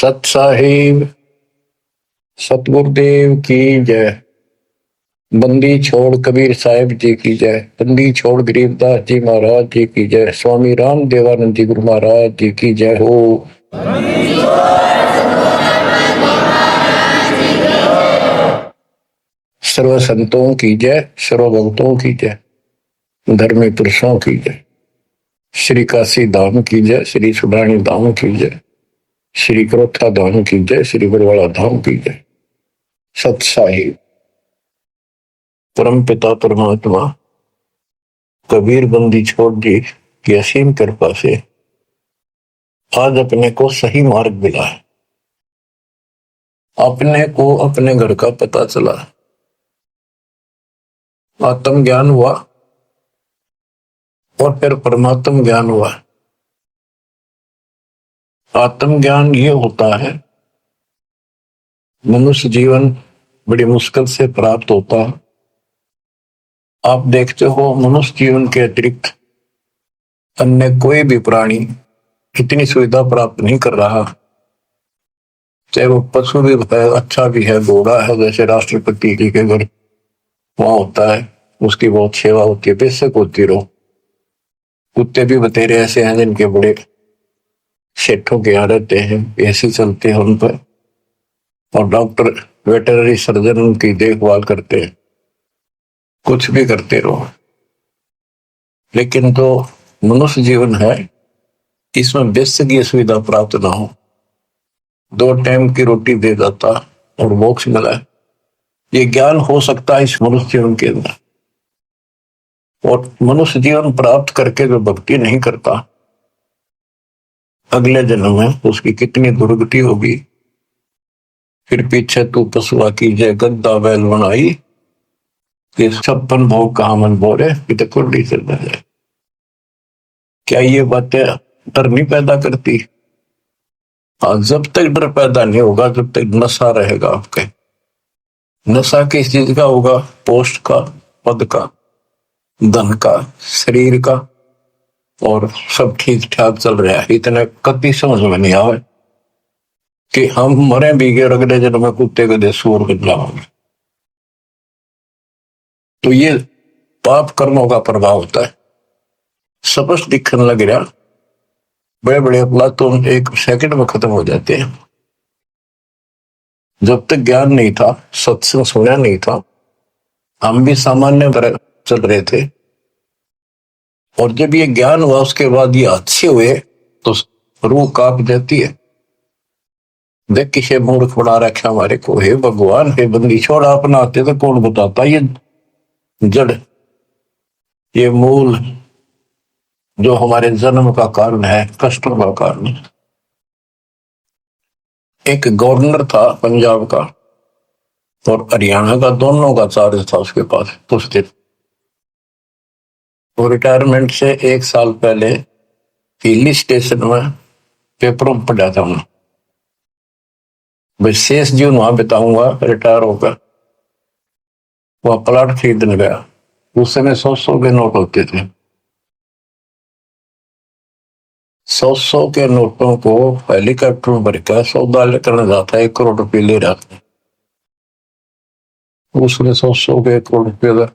सत साहिब सतगुरुदेव की जय। बंदी छोड़ कबीर साहिब जी की जय। बंदी छोड़ गरीबदास जी महाराज जी की जय। स्वामी राम देवानंद जी गुरु महाराज जी की जय हो। सर्व संतों की जय, सर्व भक्तों की जय, धर्मी पुरुषों की जय। श्री काशी धाम की जय, श्री सुडानी धाम की जय, श्री क्रोथा धाम की जय, श्री बरवाड़ा धाम की जय। सत साहिब परम पिता परमात्मा कबीर बंदी छोड़ जी की असीम कृपा से आज अपने को सही मार्ग मिला है। अपने को अपने घर का पता चला, आत्म ज्ञान हुआ और फिर परमात्म ज्ञान हुआ। आत्म ज्ञान ये होता है, मनुष्य जीवन बड़ी मुश्किल से प्राप्त होता है। आप देखते हो मनुष्य जीवन के अतिरिक्त अन्य कोई भी प्राणी इतनी सुविधा प्राप्त नहीं कर रहा। चाहे वो पशु भी है, अच्छा भी है, घोड़ा है, जैसे राष्ट्रपति जी के घर वहां होता है, उसकी बहुत सेवा होती है, बेशक होती रहो। कुत्ते भी बतेरे ऐसे हैं जिनके बड़े सेठों के यहाँ रहते हैं, ऐसे चलते हैं उन पर, और डॉक्टर वेटरनरी सर्जन उनकी देखभाल करते हैं, कुछ भी करते रहो। लेकिन जो मनुष्य जीवन है इसमें बेशक ये सुविधा प्राप्त ना हो, 2 टाइम की रोटी दे देता और मोक्ष मिला है, ये ज्ञान हो सकता है इस मनुष्य जीवन के अंदर। और मनुष्य जीवन प्राप्त करके जो भक्ति नहीं करता, अगले जन्म में उसकी कितनी दुर्गति होगी। फिर पीछे तू पशुआ की जय गद्दा बैल बनाई, कि 56 भोग कहा मन बोले, कि कुंडी चल जाए। क्या ये बातें डर नहीं पैदा करती? जब तक डर पैदा नहीं होगा, जब तक नशा रहेगा आपके। नशा किस चीज का होगा? पोस्ट का, पद का, धन का, शरीर का, और सब ठीक ठाक चल रहा है। इतना कभी समझ में नहीं आवे कि हम मरे भी गए, अगले जन्म में कुत्ते के दे सूर बन जाओगे। तो ये पाप कर्मों का प्रभाव होता है। स्पष्ट दिखने लग रहा, बड़े बड़े अपराध तो 1 सेकंड में खत्म हो जाते हैं। जब तक ज्ञान नहीं था, सत्संग सुना नहीं था, हम भी सामान्य तरह चल रहे थे। और जब ये ज्ञान हुआ उसके बाद ये अच्छे हुए तो रूह कांप जाती है। देख किसे मूर्ख बना रखा हमारे को, हे भगवान, हे बंदी छोड़, अपना आते तो कौन बताता। ये जड़, ये मूल जो हमारे जन्म का कारण है, कष्टों का कारण। एक गवर्नर था पंजाब का और हरियाणा का, दोनों का चार्ज था उसके पास उस दिन। वो रिटायरमेंट से 1 साल पहले हिली स्टेशन में पेपरों में पढ़ा था उन्होंने, शेष जीवन वहां बिताऊंगा रिटायर होकर। वह प्लाट खरीदने गया। उस समय 100 के नोट होते थे। 100 के नोटों को हेलीकॉप्टर में भरकर सौदा करने जाता है, 1 करोड़ रुपये ले रहा था। उसमें 100 के 1 करोड़ रुपये का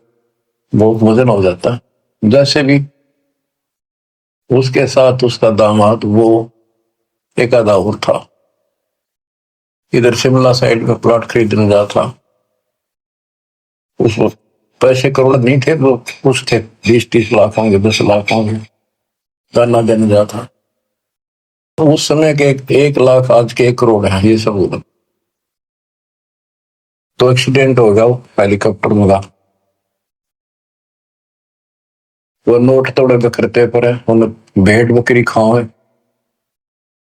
बहुत वजन हो जाता है। जैसे भी उसके साथ उसका दामाद, वो एक आधा और था, इधर शिमला साइड में प्लॉट खरीदने जा था। उस वक्त पैसे करोड़ नहीं थे, वो कुछ थे, 20-30 लाख होंगे, 10 लाख होंगे, दाना देने जा था। तो उस समय के 1 लाख आज के 1 करोड़ है, ये सब होगा। तो एक्सीडेंट हो गया, वो हेलीकॉप्टर में था। वो नोट तोड़े बिखरते पड़े, उन्हें भेड़ बकरी खाओ।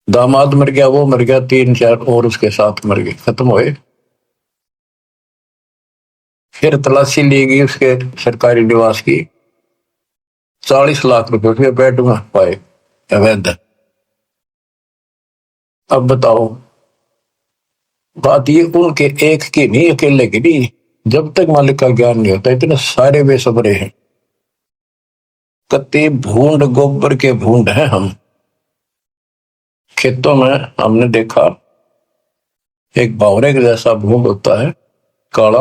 दामाद मर गया, वो मर गया, 3-4 और उसके साथ मर गए, खत्म हुए। फिर तलाशी ली गई उसके सरकारी निवास की, 40 लाख रुपए फिर बेड में पाए अवैध। अब बताओ, बात ये उनके एक की नहीं, अकेले की नहीं। जब तक मालिक का ज्ञान नहीं होता, इतने सारे बेसबरे हैं। कत्ते भूंड, गोबर के भूंड हैं हम। खेतों में हमने देखा एक बावरे के जैसा भूंड होता है काला,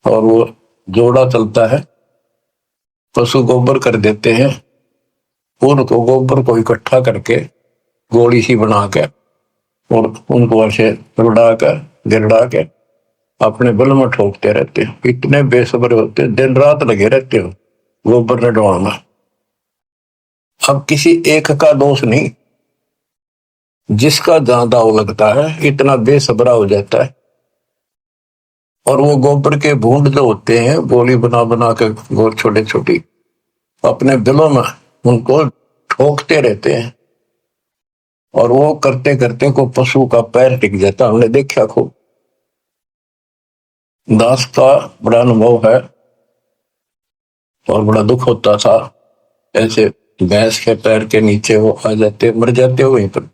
और वो जोड़ा चलता है, पशु गोबर कर देते हैं, उनको गोबर को इकट्ठा करके गोली सी बना के और उनको ऐसे रुड़ा कर गिरड़ा के अपने बल में ठोकते रहते हैं। इतने बेसब्र होते हैं, दिन रात लगे रहते हो गोबर ने डोड़ना। अब किसी एक का दोष नहीं, जिसका जहां दाव लगता है इतना बेसब्रा हो जाता है, और वो गोबर के बूंद जो होते हैं गोली बना बना के गोल छोटे छोटी अपने दिलों में उनको ठोकते रहते हैं, और वो करते करते को पशु का पैर टिक जाता। हमने देखा खूब, दास का बड़ा अनुभव है और बड़ा दुख होता था। ऐसे भैंस के पैर के नीचे वो आ जाते, मर जाते हो वहीं पर।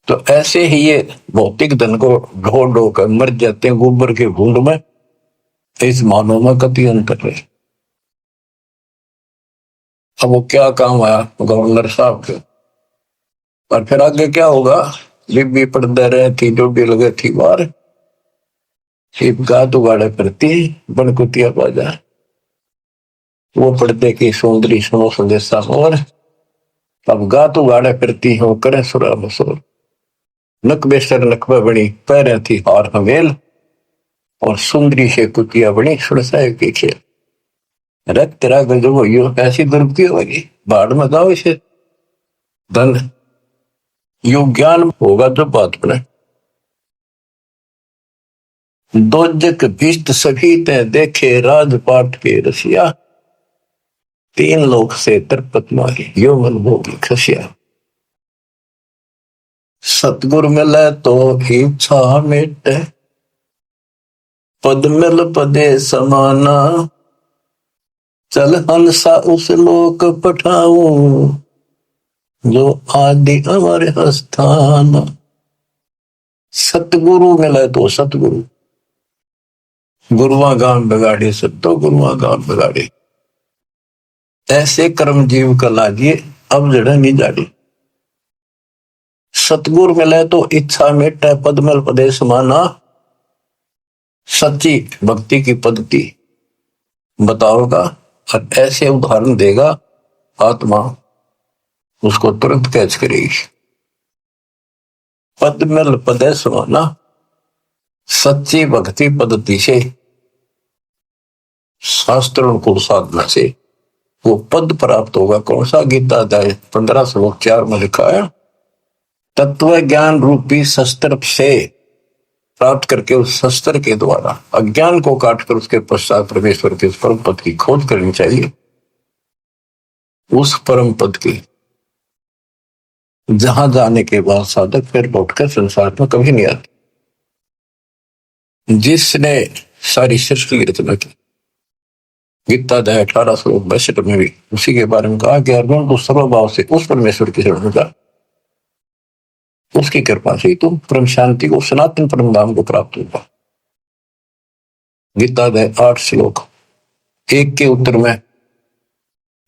तो ऐसे ही ये भौतिक धन को ढो ढो कर मर जाते हैं गोबर के भूंड में। इस मानव में कति अंतर है। अब वो क्या काम आया गवर्नर साहब के, और फिर आगे क्या होगा? भी पड़ते रहे थी, जो भी लगे थी बार गात उगाड़े करती बनकुतिया बाजा, वो पड़ते की सौंदरी सुनो संदेशा और अब गात उगाड़े करती हो करे सुरा बसोर। नक बेसर नकबा बनी पैर थी हार हवेल, और सुंदरी से कुतिया बनी सुरसाए की खेल। रख तेरा गजब हो ऐसी दुर्गति होगी, बाढ़ में जाओ इसे धन यो ज्ञान होगा जो बात बने। दोजक भीष्ट सभी ते देखे राजपाट के रसिया, तीन लोक से तरपत माही यो मन भोगी खसिया। सतगुर मिले तो इच्छा मिटे, पद मिल पदे समाना, चल हंसा उस लोक पठाऊं, जो आदि अमर स्थान। सतगुरु मिले तो सतगुरु, गुरुआ गान बिगाड़े सत्तो गुरुआ गान बिगाड़े। ऐसे कर्म जीव का लागिए अब जड़ा नहीं जाड़ी। सतगुरु मिले तो इच्छा मिटे, पद मिल पदे समाना, सच्ची भक्ति की पद्धति बताओगा और ऐसे उदाहरण देगा, आत्मा उसको तुरंत कैच करेगी। पद मिल पदे समाना, सच्ची भक्ति पद्धति से, शास्त्रों को साधना से वो पद प्राप्त होगा। कौन सा? गीता अध्याय 15 श्लोक 4 में लिखा है, तत्व ज्ञान रूपी शस्त्र से प्राप्त करके उस शस्त्र के द्वारा अज्ञान को काटकर उसके पश्चात परमेश्वर के परम पद की खोज करनी चाहिए। उस परम पद की जहां जाने के बाद साधक फिर लौटकर संसार में कभी नहीं आती। जिसने सारी सृष्टि की रचना की, गीता अध्याय 18 श्लोक 62 में भी उसी के बारे में कहा कि अर्जुन को सर्वभाव से उस परमेश्वर की शरण जा, उसकी कृपा से तुम परम शांति को, सनातन परम धाम को प्राप्त होगा। गीता अध्याय 8 श्लोक 1 के उत्तर में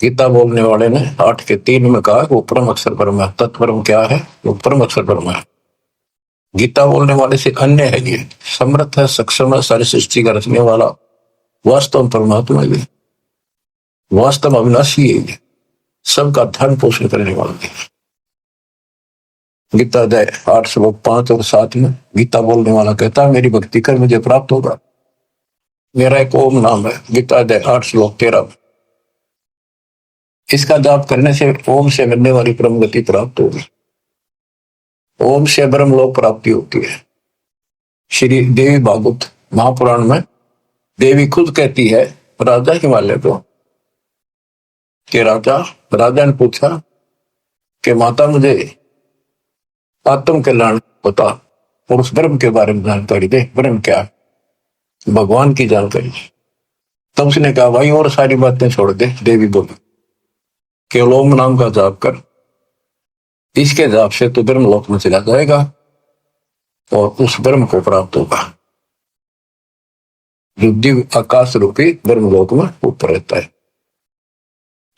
गीता बोलने वाले ने 8 के 3 में कहा वो परम अक्षर परम है। तत्परम क्या है? वो परम अक्षर परम है। गीता बोलने वाले से अन्य है, ये समर्थ है, सक्षम है, सारी सृष्टि का रचने वाला वास्तव परमात्मा है, वास्तव अविनाशी है, ये सबका धन पोषण करने वाला है। गीता अध्याय 8 श्लोक 5 और 7 में गीता बोलने वाला कहता है मेरी भक्ति कर मुझे प्राप्त होगा। मेरा एक ओम नाम है। गीता अध्याय 8 श्लोक 13 में इसका जाप करने से ओम से मिलने वाली परम गति प्राप्त होगी। ओम से ब्रह्म लोक प्राप्ति होती है। श्री देवी भागवत महापुराण में देवी खुद कहती है राजा हिमालय को कि राजा ने पूछा कि माता मुझे आत्म कल्याण बता और उस ब्रह्म के बारे में जानकारी दे। ब्रह्म क्या है? भगवान की जानकारी। तब उसने कहा भाई और सारी बातें छोड़ दे। देवी बोली केवल ओम नाम का जाप कर, इसके जाप से तो ब्रह्म लोक में चला जाएगा और उस ब्रह्म को प्राप्त होगा जो दिव्य आकाश रूपी ब्रह्म लोक में ऊपर रहता है।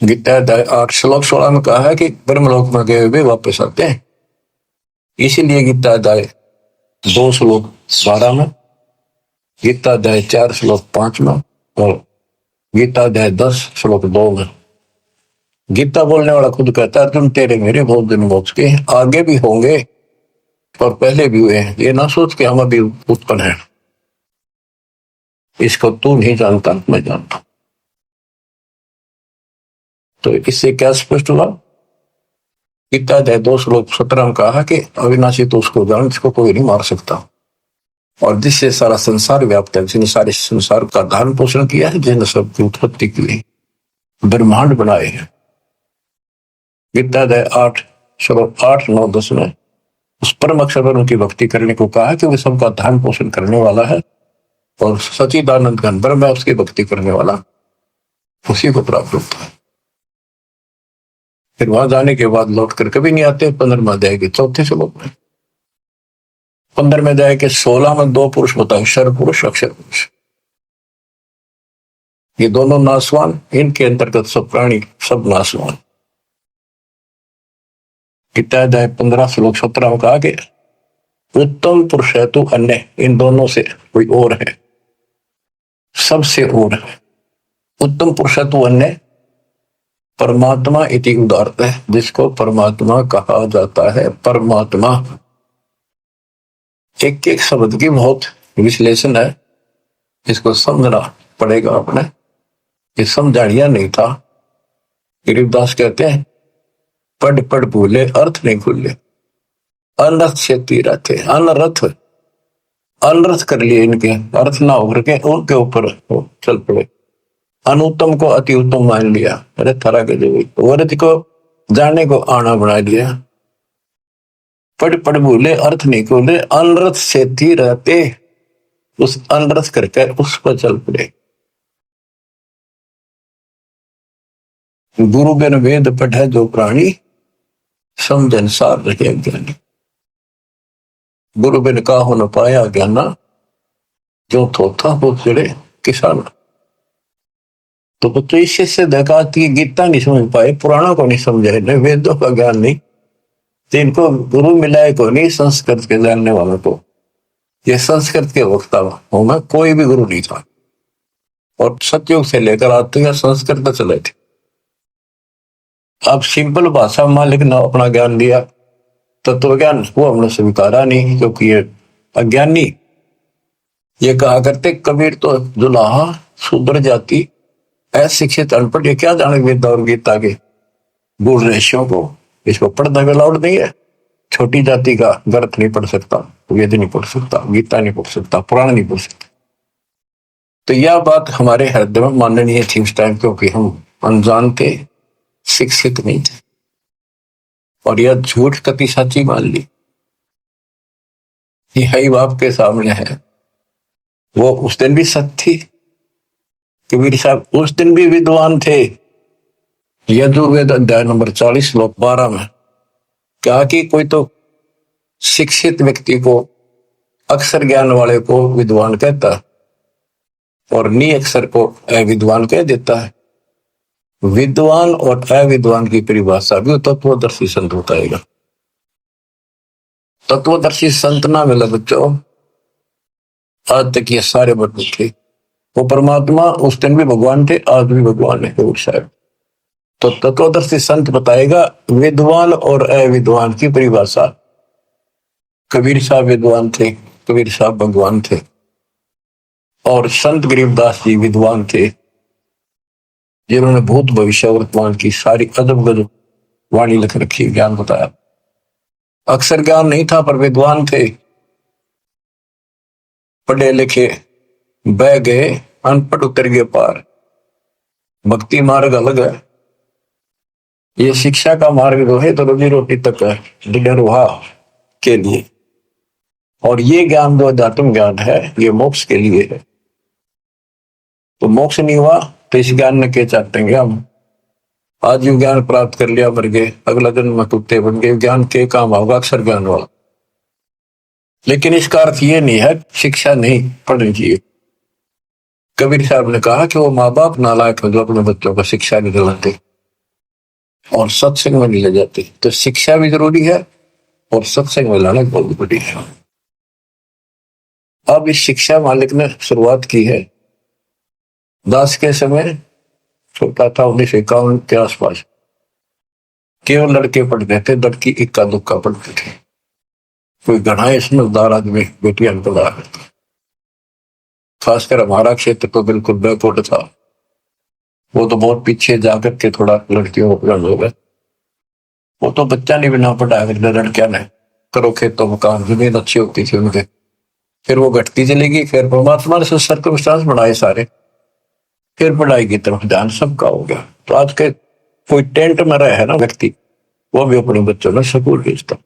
गीता 8 श्लोक 16 में कहा है कि ब्रह्म लोक में गए हुए वापस आते हैं इसीलिए गीता अध्याय 2 श्लोक 12 में, गीता अध्याय 4 श्लोक 5 में और गीता अध्याय 10 श्लोक 2 में गीता बोलने वाला खुद कहता है तुम तेरे मेरे बहुत दिन मोक्ष के आगे भी होंगे और पहले भी हुए हैं, ये ना सोच के हम अभी उत्पन्न है, इसको तू नहीं जानता मैं जानता। तो इससे क्या स्पष्ट हुआ? गीता अध्याय 2 श्लोक 17 में कहा कि अविनाशी तो उसको जान जिसको कोई नहीं मार सकता, और जिससे सारा संसार व्याप्त है, जिसने सारे संसार का धारण पोषण किया है, जिसने सबकी उत्पत्ति की है, ब्रह्मांड बनाए हैं। गीता अध्याय 8 श्लोक 8 9 10 में उस परम अक्षर ब्रह्म की भक्ति करने को कहा कि वह सबका धारण पोषण करने वाला है और सच्चिदानंद घन ब्रह्म है, उसकी भक्ति करने वाला उसी को प्राप्त होता है। फिर वहां जाने के बाद लौट कर कभी नहीं आते। 15वें अध्याय के 4 श्लोक में, 15वें अध्याय के 16 में 2 पुरुष बताए, क्षर पुरुष अक्षर पुरुष। ये दोनों नासवान, इनके अंतर्गत सब प्राणी सब नासवान। गीता अध्याय 15 श्लोक 17 में कहा कि उत्तम पुरुष है तो अन्य, इन दोनों से कोई और है, सबसे और है। उत्तम पुरुष है तो अन्य परमात्मा इति उदारत है, जिसको परमात्मा कहा जाता है। परमात्मा एक एक शब्द की बहुत विश्लेषण है, इसको समझना पड़ेगा अपने, ये समझानिया नहीं था। गरीबदास कहते हैं पढ़ पढ़ भूले अर्थ नहीं खुले, अनर्थ से रहते, अनर्थ अनर्थ कर लिए, इनके अर्थ ना होकर के उनके ऊपर चल पड़े। अनुत्तम को अति उत्तम मान लिया, अरे थरा के जो वर्थ को जानने को आना बना दिया। पढ़ पढ़ भूले अर्थ नहीं खोले, अनर्थ से रहते, उस अनर्थ करके उस पर चल पड़े। गुरु बिन वेद पढ़े जो प्राणी, समझन सार रहे ज्ञानी। गुरु बिन का हो न पाया ज्ञाना, जो थोथा वो चिड़े किसान। तो बच्चों इससे से देखा कि गीता नहीं समझ पाए, पुराणों को नहीं समझे, नहीं वेदों का ज्ञान नहीं, तो इनको गुरु मिलाए को नहीं, संस्कृत के जानने वालों को। ये संस्कृत के वक्ता होगा, कोई भी गुरु नहीं था, और सतयुग से लेकर आज तक संस्कृत चले थे। अब सिंपल भाषा में मालिक ने अपना ज्ञान दिया, तत्व ज्ञान, वो हमने स्वीकारा नहीं, क्योंकि ये अज्ञानी। ये कहा करते कबीर तो जुलाहा शूद्र जाति, अशिक्षित अनपढ़, ये क्या जाने वेद और गीता के गुण रेशियों को, इसको पढ़ना भी अलाउड नहीं है। छोटी जाति का ग्रंथ नहीं पढ़ सकता, वेद नहीं पढ़ सकता, गीता नहीं पढ़ सकता, पुराण नहीं पढ़ सकता। तो यह बात हमारे हृदय में माननीय थी उस टाइम, क्योंकि हम अनजान थे, शिक्षित नहीं थे, और यह झूठ कति सच्ची मान ली। यही बाप के सामने है। वो उस दिन भी सत्य थी, कबीर साहब उस दिन भी विद्वान थे। यजुर्वेद अध्याय नंबर 40 श्लोक 12 में कहा कि कोई तो शिक्षित व्यक्ति को, अक्षर ज्ञान वाले को विद्वान कहता है, और नी अक्षर को अविद्वान कह देता है। विद्वान और अविद्वान की परिभाषा भी तत्वदर्शी संत बताएगा। तत्वदर्शी संत ना मिला बच्चों, आज तक ये सारे बच्चे थे। वो परमात्मा उस दिन भी भगवान थे, आज भी भगवान है साहब। तो तत्वदर्शी संत बताएगा विद्वान और अविद्वान की परिभाषा। कबीर साहब विद्वान थे, कबीर साहब भगवान थे, और संत गरीबदास जी विद्वान थे, जिन्होंने भूत भविष्य वर्तमान की सारी अदब गजब वाणी लिख रखी, ज्ञान बताया। अक्षर ज्ञान नहीं था पर विद्वान थे, पढ़े लिखे बह गए, अनपढ़ उतर गए पार। भक्ति मार्ग अलग है, ये शिक्षा का मार्ग जो है तो रोजी रोटी तक है, निर्वाह के लिए, और ये ज्ञान जो अध्यात्म ज्ञान है ये मोक्ष के लिए है। तो मोक्ष नहीं हुआ तो इस ज्ञान ने क्या चाहते हैं हम? आज ये ज्ञान प्राप्त कर लिया, मर गए, अगला जन्म में कुत्ते बन गए, ज्ञान के काम होगा अक्षर ज्ञान वाला। लेकिन इसका अर्थ ये नहीं है शिक्षा नहीं पढ़नी चाहिए। कबीर साहब ने कहा कि वो माँ बाप नालायक हैं जो अपने बच्चों को शिक्षा नहीं दिलाते और सत्संग में नहीं ले जाते। तो शिक्षा भी जरूरी है और सत्संग में लाना बहुत बड़ी है। अब इस शिक्षा मालिक ने शुरुआत की है दास के समय, छोटा था 1951 के आसपास, केवल लड़के पढ़ते थे, लड़की इक्का दुक्का पढ़ते थे। कोई घना समझदार आदमी बेटियां पढ़ा करता। खासकर हमारा क्षेत्र तो बिल्कुल बैकवर्ड था, वो तो बहुत पीछे जाकर के थोड़ा लड़कियों को पढ़ा हो गए। वो तो बच्चा नहीं बिना पढ़ाया करते, लड़कियां ने करो खेतों मकान, जमीन अच्छी होती थी उनके, फिर वो घटती चली गई। फिर परमात्मा ने सर्कमस्टांस बनाए सारे, फिर पढ़ाई की तरफ ध्यान सबका हो गया। तो आज के कोई टेंट में रहे है ना व्यक्ति, वो भी अपने बच्चों में स्कूल भेजता।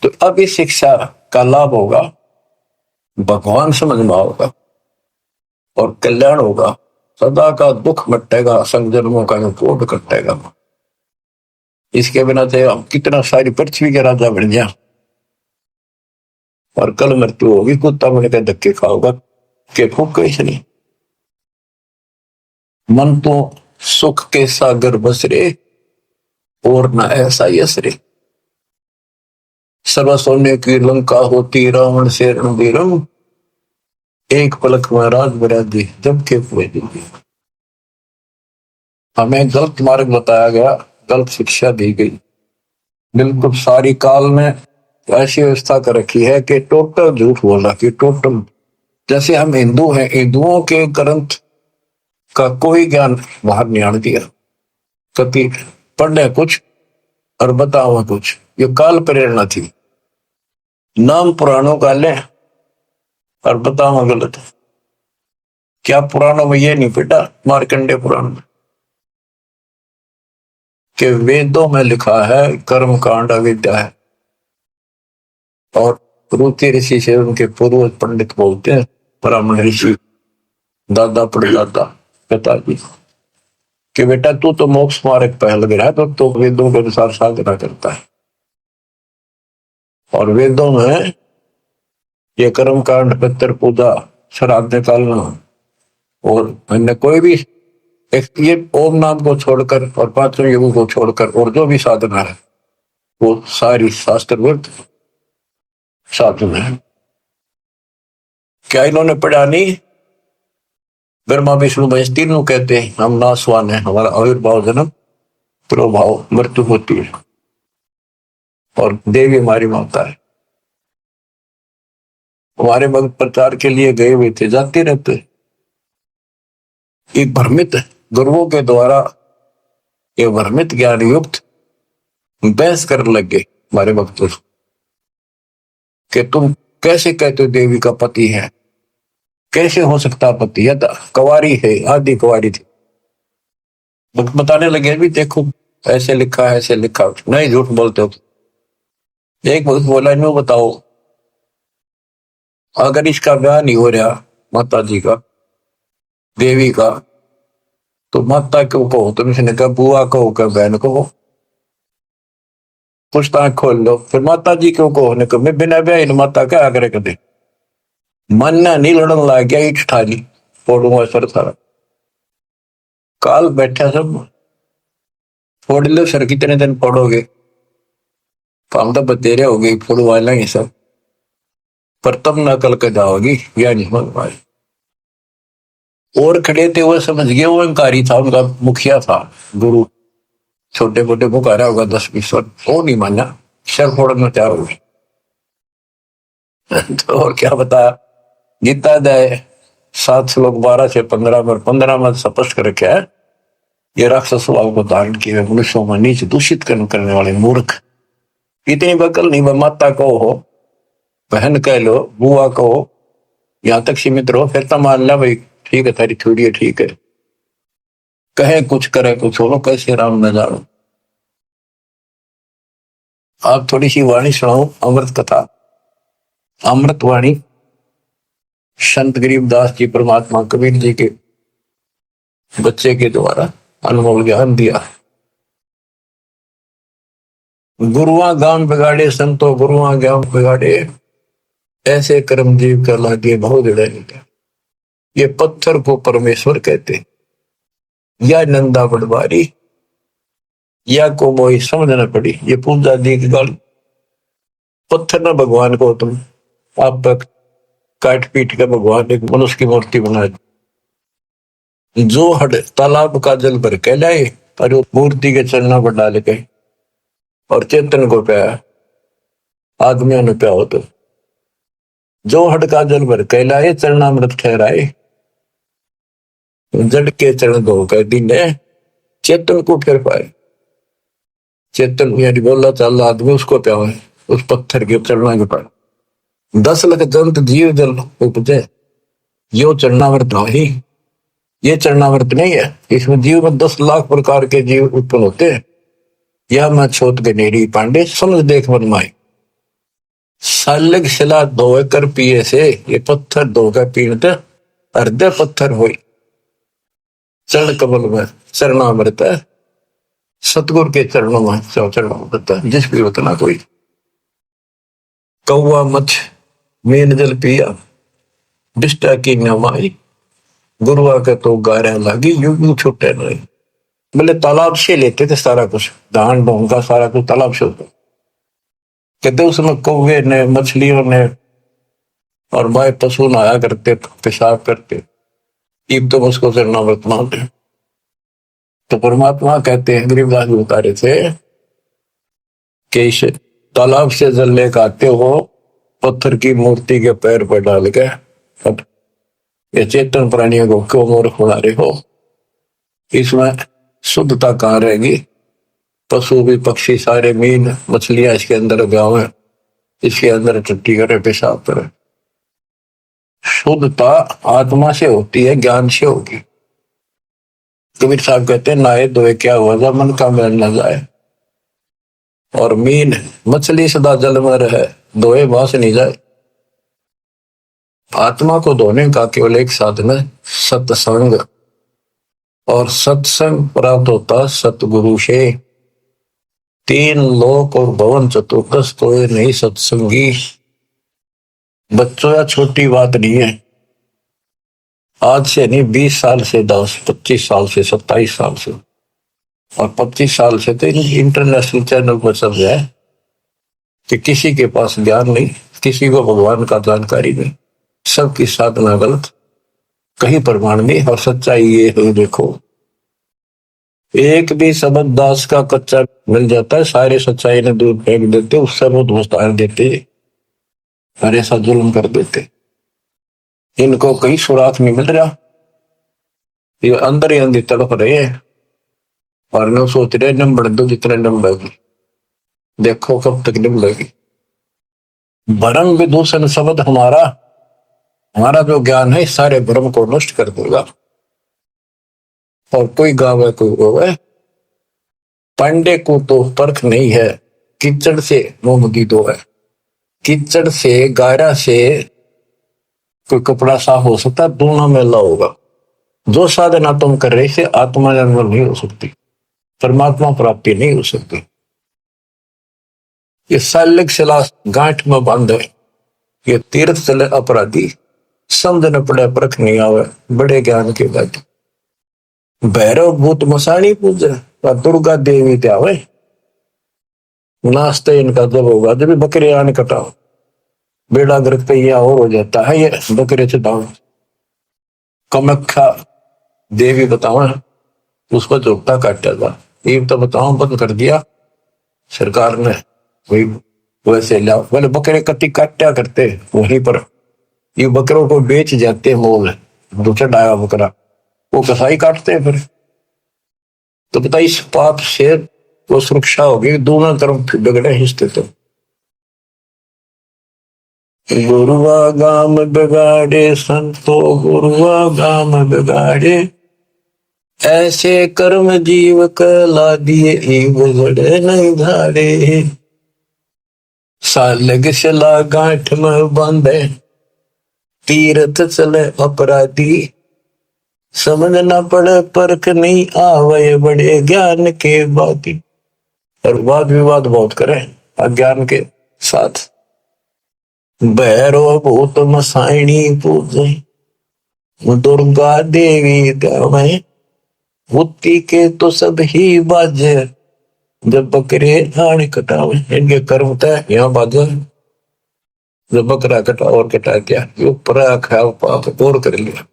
तो अब इस शिक्षा का लाभ होगा, भगवान समझ में होगा और कल्याण होगा, सदा का दुख मटेगा, संजन्मों का कोट कटेगा। इसके बिना तो हम कितना सारी पृथ्वी के राजा बन गया और कल मृत्यु होगी, कुत्ता बन के धक्के खाओगा के फूक कैसे नहीं। मन तो सुख के सागर बसरे और न ऐसा यसरे, सर्व सोने की लंका होती रावण से रणबीरम, एक पलक में राज बरादी जब के पूरे दिन। हमें गलत मार्ग बताया गया, गलत शिक्षा दी गई। बिल्कुल सारी काल में ऐसी व्यवस्था कर रखी है कि टोटल झूठ बोला कि टोटल, जैसे हम हिंदू हैं, हिंदुओं के ग्रंथ का कोई ज्ञान बाहर नहीं आने दिया। कभी पढ़ने कुछ और बताओ कुछ, ये काल प्रेरणा थी। नाम पुराणों का ले और बताओ गलत। क्या पुराणों में ये नहीं बेटा, मार्कंडे पुराण में कि वेदों में लिखा है कर्म कांड अविद्या है, और रुचि ऋषि से उनके पूर्वज पंडित बोलते हैं, ब्राह्मण ऋषि, दादा परदादा पिताजी, कि बेटा तू तो मोक्ष मार्ग पहल गया, तो वेदों के अनुसार साधना करता है। और वेदों में ये कर्म कांड, पितर पूजा, श्राद्ध निकालना और अन्य कोई भी ये ओम नाम को छोड़कर और पांचों युगों को छोड़कर और जो भी साधना है वो सारी शास्त्र विरुद्ध साधना है। क्या इन्होंने पढ़ा नहीं? ब्रह्मा विष्णु महेश तीनों कहते हैं हम नासवान है, हमारा आविर्भाव जन्म प्रभाव मृत्यु होती है, और देवी हमारी माता है। हमारे भक्त प्रचार के लिए गए हुए थे, जाते रहते, एक भ्रमित गुरुओं के द्वारा ये भ्रमित ज्ञान युक्त बहस करने लग गए हमारे भक्तों कि तुम कैसे कहते हो देवी का पति है, कैसे हो सकता पति है, कुंवारी है, आदि कुंवारी थी। बताने लगे भी देखो ऐसे लिखा है, ऐसे लिखा, नहीं झूठ बोलते हो। एक भक्त बोला इन्हों बताओ अगर इसका ब्याह नहीं हो रहा माता जी का, देवी का, तो माता क्यों कहो तुम? इसने कहा बुआ कहो, क्या बहन कहो, पुछताछ खोल लो। फिर माता जी क्यों कहो ने कहा मैं बिना ब्याह माता क्या आग्रह कर दे। मानना नहीं, लड़न लग गया, ईट ठा ली, फोड़ूंगा सर सारा। काल बैठा सब, फोड़ लो सर, कितने दिन फोड़ोगे, काम तो बतेरे हो गई, फोड़वा लेंगे सब, पर तब न कल के जाओगी, या नहीं मन पाए। और खड़े थे वो समझ गए वो अंकारी था, उनका मुखिया था गुरु, छोटे मोटे मुकारा होगा 10-20 वर्ष, वो नहीं माना, सर फोड़ना तैयार हो गए। तो और क्या बताया, गीता दे 7 श्लोक 12 से 15 में, 15 में स्पष्ट कर रखा है ये राक्षस स्वभाव को धारण किए मनुष्यों में नीच दूषित करने वाले मूर्ख, इतनी बकल नहीं, माता कहो हो, बहन कह लो, बुआ कहो, यहां तक सीमित रहो, फिर तो मान ला भाई ठीक है थारी थोड़ी है, ठीक है, कहे कुछ करे कुछ हो, कैसे राम न जानो। आप थोड़ी सी वाणी सुनाओ, अमृत कथा, अमृत वाणी, संत गरीबदास जी परमात्मा कबीर जी के बच्चे के द्वारा अनमोल ज्ञान दिया। गुरुआ गांव बिगाड़े संतो, गुरुआ गांव बिगाड़े, ऐसे कर्म जीव कर लागे बहुत जड़े। ये पत्थर को परमेश्वर कहते, या नंदा पटवारी, या को मोई समझ न पड़ी, ये पूजा दी की गाल पत्थर ना भगवान को तुम आप तक काट पीट के भगवान एक मनुष्य की मूर्ति बना दी। जो हट तालाब का जल भर के लाए और वो मूर्ति के चरणों पर डाल के और चेतन को प्याया, आदमियों ने प्या हो तो जो हट का जल भर के लाए चरणामृत ठहराए, जड़ के चरण धो कर दीने चेतन को फिर पाए। चेतन यानी बोला चाल आदमी उसको प्या है, उस पत्थर के चरणा के पाए। 10 लाख जंत जीव जल उपजे, यो चरणामृत ही। ये चरणामृत नहीं है, इसमें जीव में 10 लाख प्रकार के जीव उत्पन्न होते हैं। यह मैं छोट के नेरी पांडे समझ देख मन माई। सालग शिला धोए कर पिए से, ये पत्थर धोकर पीते हृदय पत्थर हुई। चरण कमल में चरणामृत है, सतगुरु के चरणों में चरणामृत है। जिस भी उतना कोई कौआ मछ मेन जल पिया, डिस्टा की नमाई, गुरुआ के तो गारे लगी यूं छुट्टे नहीं। बोले तालाब से लेते थे सारा कुछ, धान ढोंगा सारा कुछ तालाब से होता। कहते उसमें कौवे ने मछलियों ने और माए पशु नहाया करते, पेशाब करते। इब तो उसको चरणामृत मानते। तो परमात्मा कहते हैं, गरीबदास जी बता रहे थे कि इस तालाब से जल लेकर आते हो, पत्थर की मूर्ति के पैर पर डाल के ये चेतन प्राणियों को क्यों मूर्ख बना रहे हो? इसमें शुद्धता कहाँ रहेगी? पशु भी पक्षी सारे मीन मछलियां इसके अंदर गाँव है, इसके अंदर टट्टी करे पेशाब करे। शुद्धता आत्मा से होती है, ज्ञान से होगी। कबीर साहब कहते हैं नहाए धोए क्या हुआ, जब मन का मैल न जाए। और मीन मछली सदा जल में रहे, धोए बास नहीं जाए। आत्मा को धोने का केवल एक साधन है, सत्संग। और सत्संग प्राप्त होता सतगुरु से। 3 लोक और भवन चतुर्दश तो नहीं सत्संगी। बच्चों या छोटी बात नहीं है। आज से नहीं, 20 साल से 10, 25 साल से 27 साल से और 25 साल से तो इंटरनेशनल चैनल पर चल रहा है कि किसी के पास ज्ञान नहीं, किसी को भगवान का जानकारी नहीं, सबकी साधना गलत, कहीं प्रमाण नहीं। और सच्चाई ये है, देखो एक भी शब्द दास का कच्चा मिल जाता है, सारे सच्चाई ने दूर फेंक देते, उससे बहुत विस्तार देते और ऐसा जुल्म कर देते। इनको कहीं सुराख नहीं मिल रहा, ये अंदर ही अंदर तड़प रहे हैं और न सोच रहे नंबर दो जितने नंबर, देखो कब तक निभलेगी। भरम विदूषण शब्द हमारा जो ज्ञान है सारे भ्रम को नष्ट कर देगा। और कोई गावे कोई रोवे, पांडे को तो परख नहीं है, कीचड़ से मोमगी दो है। कीचड़ से गारा से कोई कपड़ा साफ हो सकता, दोनों में ला होगा। जो साधना तुम कर रहे से आत्मा निर्मल नहीं हो सकती, परमात्मा प्राप्ति नहीं हो सकती। ये सालिक शिला गांठ में बांध है, ये तीर्थ चले अपराधी, समझ न पड़े परख नहीं आवे, बड़े ज्ञान के गाठी। भैरव भूत मसाणी पूजे, दुर्गा देवी त्यावे, नाश्ते इनका जब होगा जब बकरे आने कटाओ, बेड़ा गर्क पे यह और हो जाता है। ये बकरे चटाओ, कमख्या देवी बताओ, उसको चौकटा काटा था, ये तो बताओ बंद कर दिया सरकार ने। वही वैसे लाओ, बोले बकरे कटी काटा करते वहीं पर, ये बकरों को बेच जाते मोल, दूसरा डाया बकरा वो कसाई काटते हैं फिर। तो पता इस पाप से वो सुरक्षा होगी, दोनों तरफ बिगड़े हिस्से। तो गुरुआ गाम बिगाड़े संतो, गुरुआ गाम बिगाड़े, ऐसे कर्म जीव कला दिए बिगड़े नहीं धारे। सालग शिला गांठ में बांधे, तीर्थ चले अपराधी, समझ न पड़े परख नहीं आवे, बड़े ज्ञान के बाती। और वाद विवाद बहुत करे अज्ञान के साथ। भैरव भूत मसाइणी पूजे, दुर्गा देवी गावे, बुद्धि के तो सब ही बाजे, जब बकरे आने कटावे। इनके कर्म तय यहाँ बाजे, जो बकरा कटा और कटा गया, जो परा खाया पाप और कर लिया।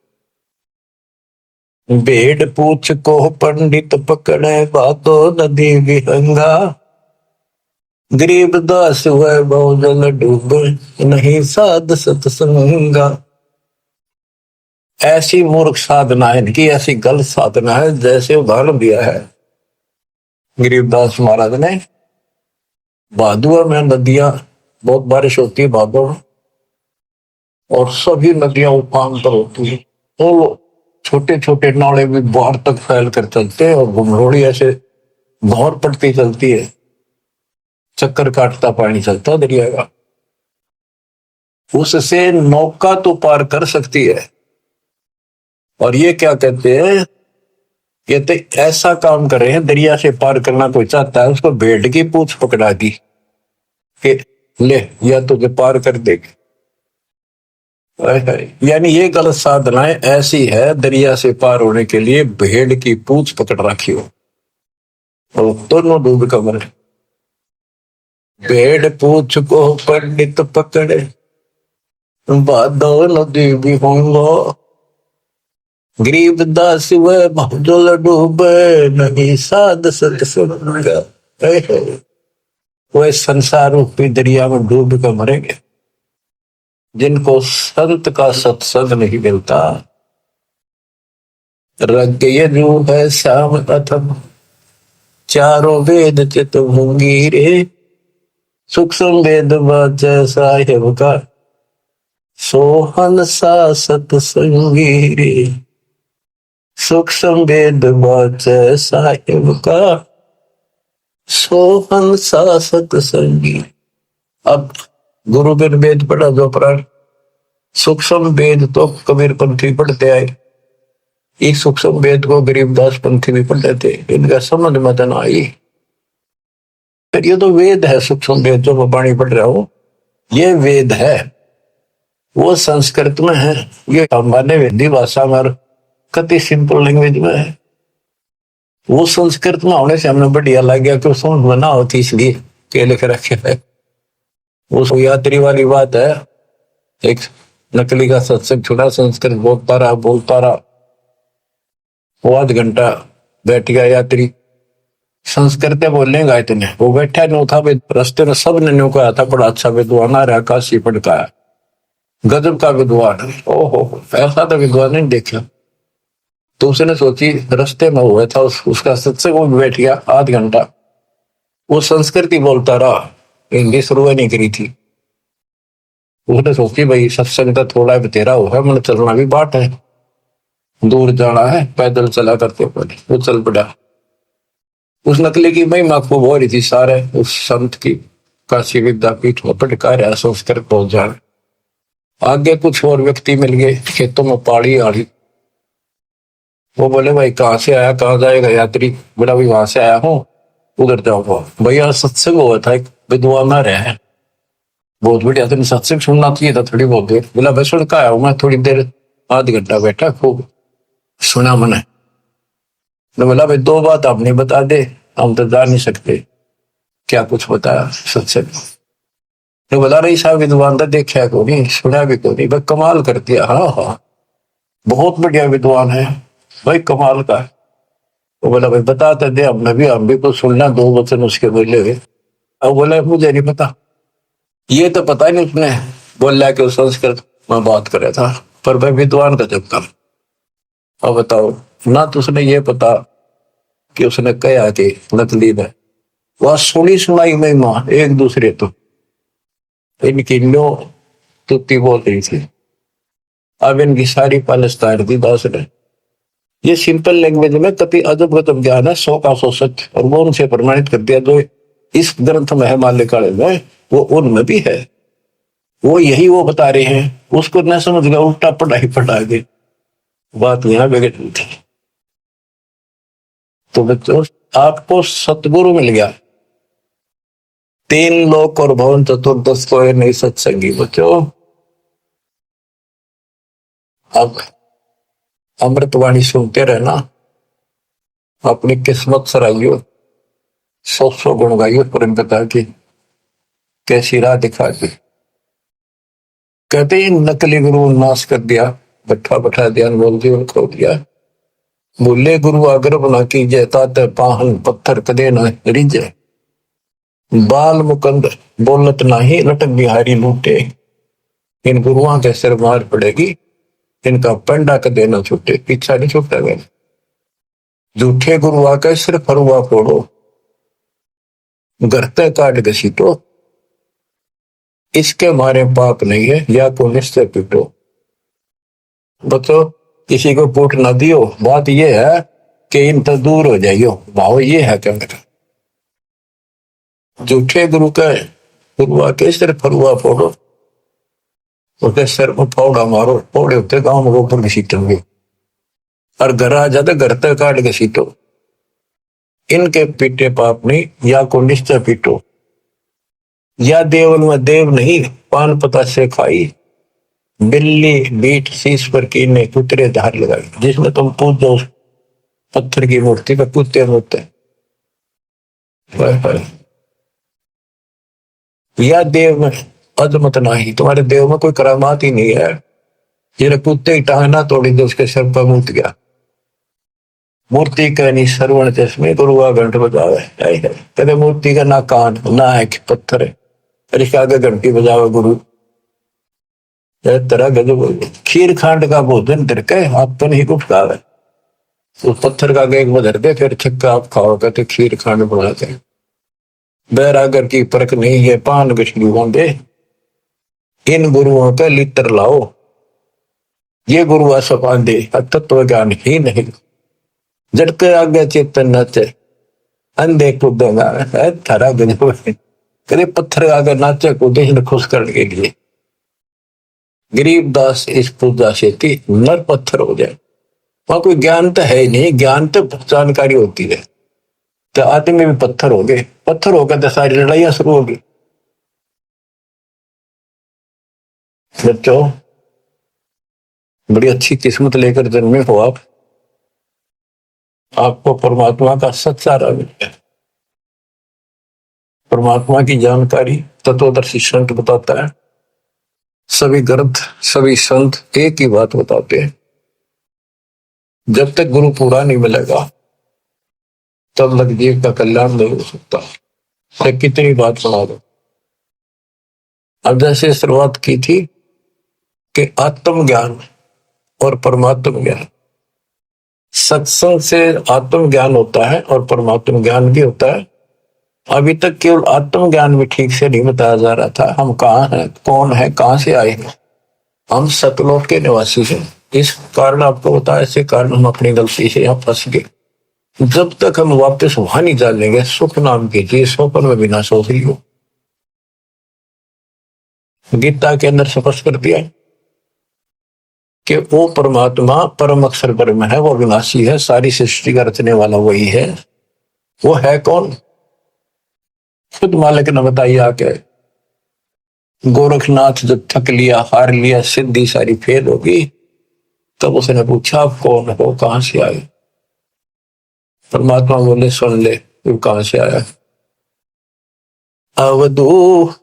भेड़ पूछ को पंडित पकड़े, बातो नदी विहंगा। गरीब दास हुए बहुजन डूबे, नहीं साध सत्संगा। ऐसी मूर्ख साधना है इनकी, ऐसी गलत साधना है। जैसे उदाहरण दिया है गरीबदास महाराज ने, भादुआ में नदियां, बहुत बारिश होती है भादुआ में, और सभी नदियां उफान पर होती है। तो छोटे छोटे नाले भी बाहर तक फैल कर चलते हैं, और घुमरोड़ी ऐसे भौर पड़ती चलती है, चक्कर काटता पानी चलता दरिया का। उससे नौका तो पार कर सकती है। और ये क्या कहते हैं, कहते ऐसा काम कर रहे हैं, दरिया से पार करना कोई चाहता है उसको भेड़ की पूंछ पकड़ा दी कि ले, या तुझे पार कर देगी। यानी ये गलत साधनाएं ऐसी है, दरिया से पार होने के लिए भेड़ की पूंछ पकड़ रखी हो, और दोनों डूब का मरे। भेड़ पूंछ को पंडित पकड़े, बादो नदी भी होंगो। गरीब दास व बहुजल डूबे, नहीं साध सत्संगा। वो संसार रूपी दरिया में डूब कर मरेंगे जिनको संत का सत्संग नहीं मिलता। रग यजु है श्याम अथम, चारों वेद चित होंगी रे। सूक्ष्म वेद साहेब का, सोहन सा सत्संगी रे। सूक्ष्म वेद साहेब का, सोहन सा सत्संगी। अब गुरु बिन वेद पढ़ा जो प्राण, सूक्ष्म वेद तो कबीर पंथी पढ़ते आए, इस सूक्ष्म वेद को गरीबदास पंथी भी पढ़ते थे, इनका समझ में तो ना आई। फिर ये तो वेद है, सूक्ष्म वेद जो मैं पानी पढ़ रहा हूं, ये वेद है, वो संस्कृत में है, ये हमारे वेदी भाषा में कति सिंपल लैंग्वेज में है। वो संस्कृत में होने से हमने बढ़िया लग गया कि समझ में ना होती, इसलिए के लिख रखे है। वो यात्री वाली बात है, एक नकली का सत्संग छुड़ा, संस्कृत बोलता रहा, वो आध घंटा बैठ गया यात्री, संस्कृत बोलेगा इतने, वो बैठा नहीं था। रस्ते में सब ने न्यू कहा था बड़ा अच्छा विद्वान आ रहा, काशी पढ़ का गजब का विद्वान है। ओहो, ऐसा तो विद्वान नहीं देखा। तो उसने सोची, रस्ते में हुआ था उसका सत्संग, वो बैठ गया आध घंटा, वो संस्कृत ही बोलता रहा, हिंदी शुरू नहीं करी थी। उसने सोची भाई सत्संग तो थोड़ा बतेरा हुआ है, मैंने चलना भी बाट है, दूर जाना है, पैदल चला करते पड़े। वो चल पड़ा। उस नकली की महिमा खूब हो रही थी, सारे उस संत की काशी विद्यापीठ में पटका रहा संस्कृत पहुंच जाए। आगे कुछ और व्यक्ति मिल गए, खेतों में पहाड़ी आड़ी। वो बोले भाई कहाँ से आया, कहाँ जाएगा यात्री? बोला भाई वहां से आया हूँ, उधर जाऊंगा। भैया सत्संग हुआ था, एक विद्वान आ रहे हैं, बहुत बढ़िया, तुमने सत्संग सुनना चाहिए था थोड़ी बहुत देर। बोला भाई सुन का आया हूँ मैं, थोड़ी देर आध घंटा बैठा, खूब सुना मैंने। तो बोला भाई दो बात आप नहीं बता दे, हम तो जा नहीं सकते। क्या कुछ बताया सत्संग? तो बोला रही साहब विद्वान तो देखा को नहीं, सुना भी को नहीं, भाई कमाल कर दिया। हाँ हाँ, बहुत बढ़िया विद्वान है भाई, कमाल का है। वो बोला भाई बताते दे, हम भी कुछ सुनना, दो वचन उसके बोले हुए। अब बोला मुझे नहीं पता, ये तो पता नहीं उसने बोला कि संस्कृत में बात करे था, पर भाई विद्वान का जब काम। अब बताओ ना, तो उसने ये पता कि उसने कहा कि नकली ने वह सुनी सुनाई महिमा एक दूसरे तो इनकी नो तुत्ती बोल रही थी। अब इनकी सारी पालस्तान दी दास ने। ये सिंपल लैंग्वेज में कति अजब गजब ज्ञान है, 100 का 100 सच, और वो उनसे प्रमाणित कर दिया। जो इस ग्रंथ में है माल्यकाले में, वो उनमें भी है। वो यही वो बता रहे हैं, उसको न समझ गया, उल्टा पढ़ाई पढ़ा गए, बात यहां बिगड़ थी। तो बच्चों आपको सतगुरु मिल गया, 3 लोक और भवन चतुर्दश को नहीं सत्संगी। बच्चों अब अमृतवाणी सुनते रहना, अपनी किस्मत सराइयो, 100 गुण गाइयो, परम पिता की कैसी राह दिखा दी। कहते ही नकली गुरु नाश कर दिया, बैठा बैठा ध्यान बोल जीवन खो दिया। बोले गुरु आगर बना कीजिए, ताते पाहन पत्थर कदे न रिजे। बाल मुकंद बोलत नाही, लटक बिहारी लूटे। इन गुरुओं के सिर मार पड़ेगी, इनका पंडा कदे न छूटे। पीछा नहीं छूटा गया। झूठे गुरु आके सिर फरुआ फोड़ो, गरते काट घसीटो। इसके मारे पाप नहीं है, या को निश्चय पीटो। बच्चों किसी को पूट ना दियो। बात यह है कि इन तो दूर हो जाइयो। भाव ये है क्या मेरा? झूठे गुरु का गुरु आके सिर फरुआ फोड़ो, उसके सिर में फावड़ा मारो। फोड़े होते गांव में ऊपर घसीटेंगे, और घर आ जाते घर तक काट घसीटो। इनके पीटे पाप नहीं, या को निश्चय पीटो। या देवल में देव नहीं, पान पता से खाई। बिल्ली बीट शीश पर कीने, कुतरे धार लगाई। जिसमें तुम पूजो पत्थर की मूर्ति पे कुत्ते होते हैं। या देव में अजमत नहीं, तुम्हारे देव में कोई करामात ही नहीं है। ये कुत्ते की टांग ना तोड़ी तो उसके सिर पर मूत गया। मूर्ति का नहीं श्रवण चश्मे, गुरुआ घंट बजावे। कहते मूर्ति का ना कान ना है पत्थर है, इसके आगे घंटी बजावे गुरु। तरह गजब। खीर खांड का भोजन तिरके आप तो नहीं कुछ खावे, तो पत्थर का आगे एक बधर दे, फिर छक्का आप खाओ। कहते खीर खांड बनाते हैं। बैरागर की परख नहीं है, पान गछलू दे। इन गुरुओं का लित्र लाओ, ये गुरु सपान दे। तत्व ज्ञान ही नहीं, जड़के आगे चेतन नाचे, अंधे कूदेगा। थारा गजब। कदे पत्थर आगे नाचे कूदे खुश करने के लिए। गरीबदास इस पूजा से नर पत्थर हो जाए। वहां कोई ज्ञान तो है ही नहीं, ज्ञान तो जानकारी होती है। तो आदमी भी पत्थर हो गए, पत्थर होकर तो सारी लड़ाइयां शुरू होगी। बच्चों बड़ी अच्छी किस्मत लेकर जन्मे हो आप। आपको परमात्मा का सच्चा रंग है। परमात्मा की जानकारी तत्वदर्शी संत बताता है। सभी ग्रंथ सभी संत एक ही बात बताते हैं, जब तक गुरु पूरा नहीं मिलेगा तब तक जीव का कल्याण नहीं हो सकता। तो कितनी बात सुना दो। अब जैसे शुरुआत की थी कि आत्म ज्ञान और परमात्म ज्ञान, सत्संग से आत्म ज्ञान होता है और परमात्म ज्ञान भी होता है। अभी तक केवल आत्म ज्ञान भी ठीक से नहीं बताया जा रहा था। हम कहाँ हैं, कौन है, कहाँ से आए हैं। हम सतलोक के निवासी हैं। इस कारण आपको बताया, ऐसे कारण हम अपनी गलती से यहाँ फंस गए। जब तक हम वापस वहां नहीं जानेंगे, सुख नाम की चीज स्वप्न में बिना सो ही हो। गीता के अंदर स्पष्ट कर दिया कि वो परमात्मा परम अक्षर ब्रह्म है, वो विनाशी है, सारी सृष्टि का रचने वाला वही है। वो है कौन? खुद मालिक ने बताइए आके। गोरखनाथ जब थक लिया, हार लिया, सिद्धि सारी फेल होगी, तब उसने पूछा आप कौन हो, कहां से आए? परमात्मा बोले सुन ले, तू कहां से आया? अवधू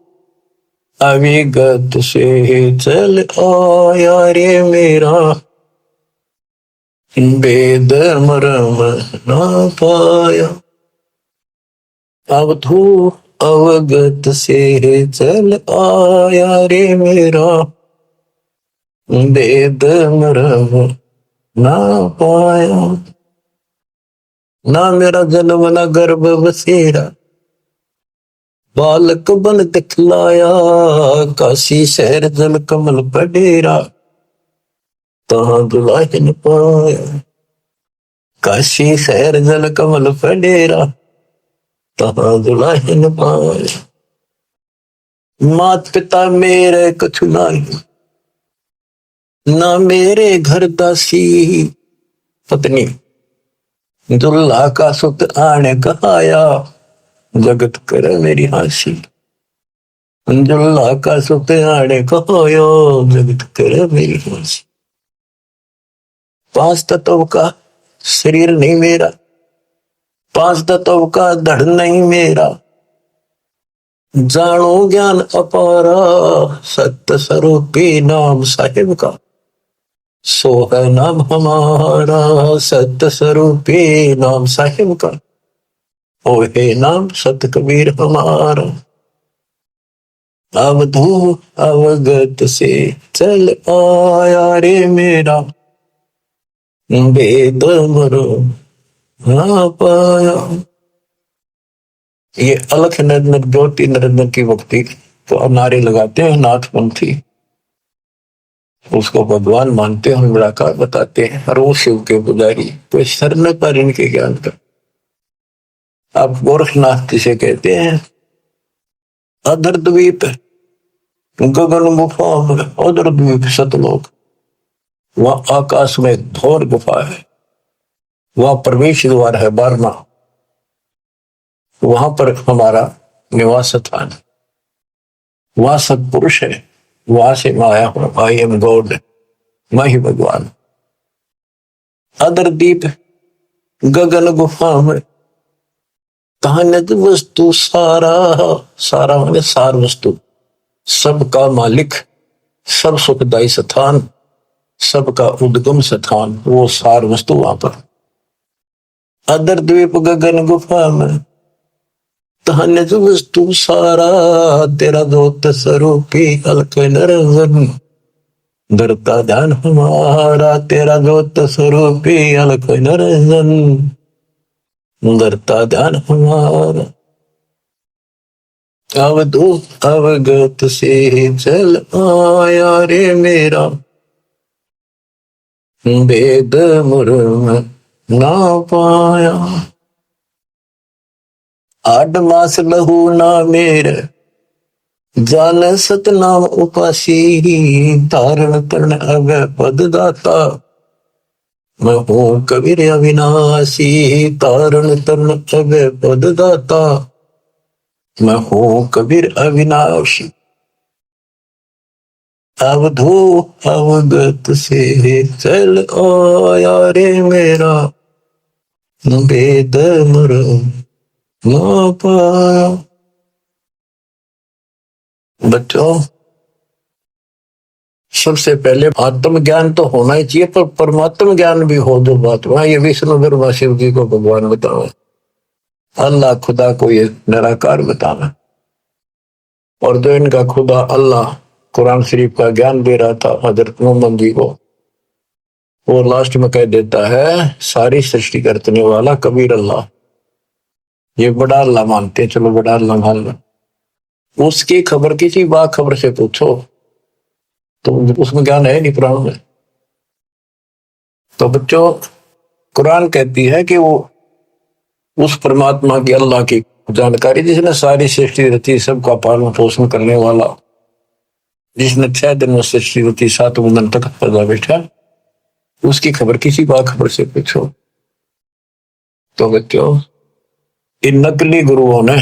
अविगत से चल आया रे मेरा, वेद मरम ना पाया। अवधू अवगत से चल आया रे मेरा, वेद मरम ना पाया। ना मेरा जन्म ना गर्भ बसेरा, बालक बन दिखलाया। काशी शहर जल कमल पडेरा, तहां दुलाहिन पाया। काशी शहर जल कमल पडेरा, तहां दुलाहिन पाया। मात पिता मेरे कछु नाही, ना मेरे घर दासी। पत्नी दुल्हा का सुत आने कहाया, जगत करे मेरी हासी। दुल्हा का सुत आने कहाया, जगत करे मेरी हासी। पांच तत्व का शरीर नहीं मेरा, पांच तत्व का धड़ नहीं मेरा। जानो ज्ञान अपारा सत्य स्वरूपी नाम साहिब का, सो है नाम हमारा सत्य स्वरूपी नाम साहिब का, ओ है नाम सत कबीर हमारा। अवधू अवगत से चल आया रे मेरा, वेद मरो ना पाया। ये अलख निरंजन ज्योति निरंजन की भक्ति तो नारे लगाते हैं नाथपंथी, उसको भगवान मानते हैं, निराकार बताते हैं, और वो शिव के पुजारी तो शरण पर इनके ज्ञान का। आप गोरखनाथ जिसे कहते हैं, अधर द्वीप गगन गुफा में, अधर द्वीप सतलोक, वह आकाश में घोर गुफा है, वह प्रवेश द्वार है 12वां, वहां पर हमारा निवास स्थान, वहां सत्पुरुष है, वहां से मैं आया हूं, आई एम गॉड, मैं ही भगवान। अदर दीप गगन गुफा में, कहानियत वस्तु सारा, सारा माने सार वस्तु, सबका मालिक, सब सुखदायी स्थान, सबका उद्गम स्थान, वो सार वस्तु वहां पर। अदर द्वीप गगन गुफा में, कहानियत वस्तु सारा, तेरा दोत स्वरूपी अलख निरंजन, धरता ध्यान हमारा, तेरा जोत स्वरूपी अलख निरंजन, धरता ध्यान हमारा। अवधू अवगत से चल आया रे मेरा, वेद मुर्म ना पाया। 8 मास लहू ना मेरे, जान सतनाम उपासी, धारण करण अग पद दाता, मैं हूं कबीर अविनाशी, धारण करण अग पद दाता, मैं हूं कबीर अविनाशी। अवधू अवगत से चल आया रे मेरा, वेद मुर्म ना पाया। बच्चों, सबसे पहले आत्म ज्ञान तो होना ही चाहिए, पर परमात्म ज्ञान भी हो जो बात वहां, ये विष्णु ब्रह्मा शिव जी को भगवान बताओ, अल्लाह खुदा को ये निराकार बताना। और जो इनका खुदा अल्लाह कुरान शरीफ का ज्ञान दे रहा था हजरत मोहम्मद जी को, वो लास्ट में कह देता है सारी सृष्टि करने वाला कबीर अल्लाह, ये बड़ा अल्लाह मानते हैं, चलो बड़ा अल्लाह मान लो। उसकी खबर किसी बा खबर से पूछो तो उसमें ज्ञान है नहीं कुरान में। तो बच्चों, कुरान कहती है कि वो उस परमात्मा की, अल्लाह की जानकारी, जिसने सारी सृष्टि रची, सबका पालन पोषण करने वाला, जिसने 6 दिन में सृष्टि रची, 7 दिन तक पैदा बैठा, उसकी खबर किसी बा खबर से पूछो। तो बच्चों, इन नकली गुरुओं ने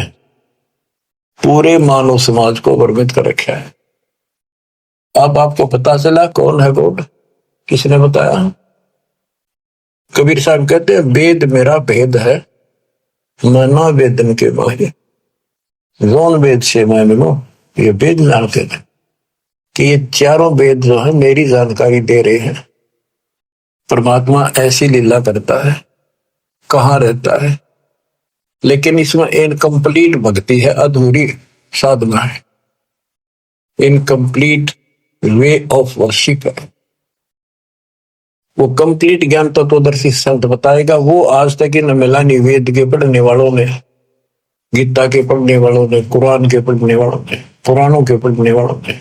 पूरे मानव समाज को भ्रमित कर रखा है। अब आपको पता चला कौन है गॉड, किसने बताया? कबीर साहब कहते हैं वेद मेरा भेद है, मैं ना वेदन के माहिर, जोन वेद से मैं मिलो, ये वेद जानते थे कि ये चारों वेद जो है मेरी जानकारी दे रहे हैं। परमात्मा ऐसी लीला करता है, कहाँ रहता है, लेकिन इसमें इनकम्प्लीट भक्ति है, अधूरी साधना है, इनकम्प्लीट वे ऑफ वर्शिप है। वो कंप्लीट ज्ञान तत्वदर्शी संत बताएगा, वो आज तक इन मिला नहीं, वेद के पढ़ने वालों ने, गीता के पढ़ने वालों ने, कुरान के पढ़ने वालों ने, पुराणों के पढ़ने वालों ने।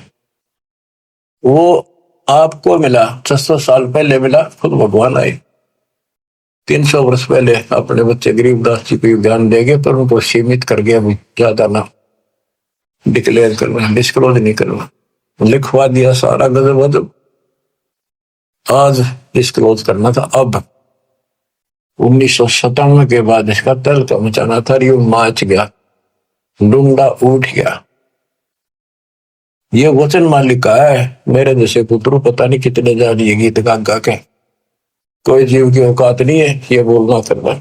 वो आपको मिला 600 साल पहले मिला, खुद भगवान आए 300 वर्ष पहले अपने बच्चे गरीबदास जी को ज्ञान देंगे, पर उनको सीमित कर गया, ज्यादा ना डिक्लेयर करना, डिस्क्लोज नहीं करना, लिखवा दिया सारा गजब वजब। आज डिस्क्लोज करना था, अब 1997 के बाद इसका तहलका मचाना था, यूं माच गया, डूंडा उठ गया। ये वचन मालिक का है, मेरे जैसे पुत्र पता नहीं कितने जानिए गीत गा के, कोई जीव की औकात नहीं है ये बोलना करना,